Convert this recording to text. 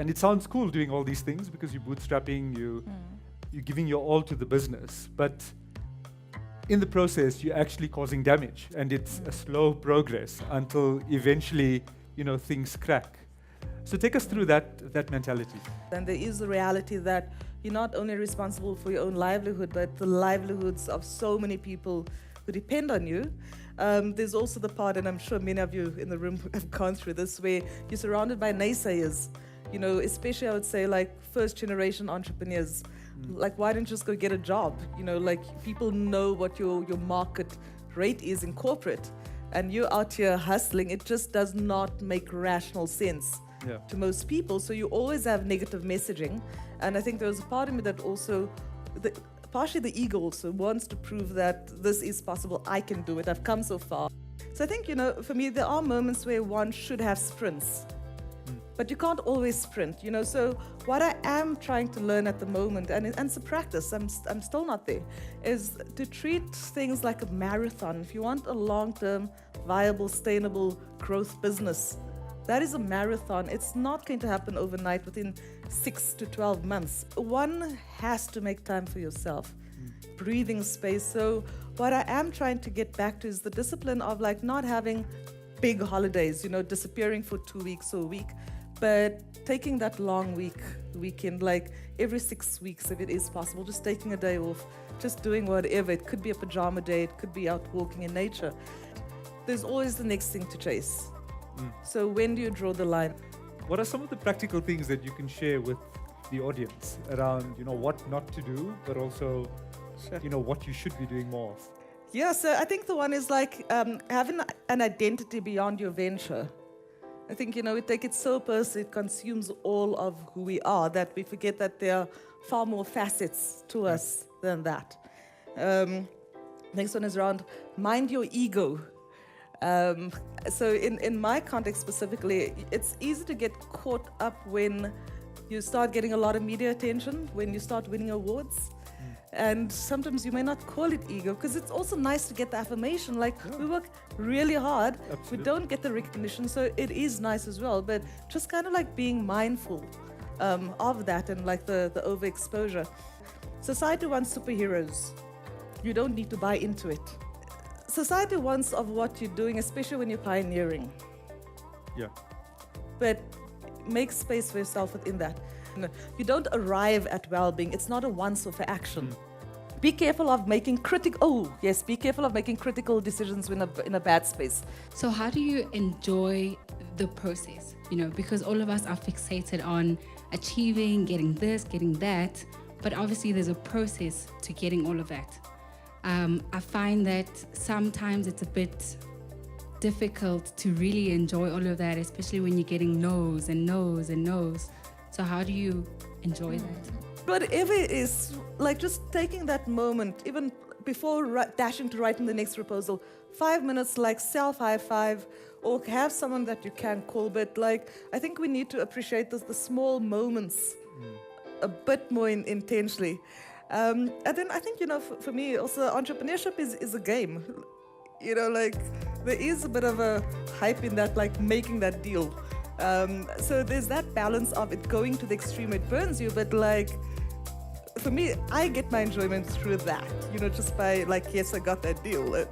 And it sounds cool doing all these things because you're bootstrapping, you're giving your all to the business. But in the process, you're actually causing damage. And it's a slow progress until eventually, things crack. So take us through that mentality. And there is the reality that you're not only responsible for your own livelihood, but the livelihoods of so many people who depend on you. There's also the part, and I'm sure many of you in the room have gone through this, where you're surrounded by naysayers, especially I would say like first generation entrepreneurs. Like, why don't you just go get a job? Like people know what your market rate is in corporate, and you're out here hustling. It just does not make rational sense to most people. So you always have negative messaging. And I think there was a part of me that also, partially the ego also wants to prove that this is possible. I can do it. I've come so far. So I think, for me, there are moments where one should have sprints. But you can't always sprint, So what I am trying to learn at the moment, and it's a practice, I'm still not there, is to treat things like a marathon. If you want a long-term, viable, sustainable growth business, that is a marathon. It's not going to happen overnight within 6 to 12 months. One has to make time for yourself, breathing space. So what I am trying to get back to is the discipline of like not having big holidays, disappearing for 2 weeks or a week, but taking that long weekend, like every 6 weeks, if it is possible, just taking a day off, just doing whatever. It could be a pajama day, it could be out walking in nature. There's always the next thing to chase. So when do you draw the line? What are some of the practical things that you can share with the audience around, what not to do, but also, what you should be doing more of? Yeah, so I think the one is like having an identity beyond your venture. I think, we take it so personally, it consumes all of who we are, that we forget that there are far more facets to us than that. Next one is around mind your ego. So in my context specifically, it's easy to get caught up when you start getting a lot of media attention, when you start winning awards. And sometimes you may not call it ego, because it's also nice to get the affirmation. Like, we work really hard, we don't get the recognition, so it is nice as well. But just kind of like being mindful of that and like the overexposure. Society wants superheroes. You don't need to buy into it. Society wants of what you're doing, especially when you're pioneering. Yeah. But make space for yourself within that. You don't arrive at well-being. It's not a once-off action. Be careful of making critical decisions when in a bad space. So how do you enjoy the process? Because all of us are fixated on achieving, getting this, getting that, but obviously there's a process to getting all of that. I find that sometimes it's a bit difficult to really enjoy all of that, especially when you're getting no's and no's and no's. So how do you enjoy that? Whatever it is, like just taking that moment, even before dashing to writing the next proposal, 5 minutes, like self-high five, or have someone that you can call. But like, I think we need to appreciate the small moments a bit more intentionally. And then I think, for me also, entrepreneurship is a game. Like there is a bit of a hype in that, like making that deal. So there's that balance of it going to the extreme, it burns you, but like, for me, I get my enjoyment through that, just by like, yes, I got that deal.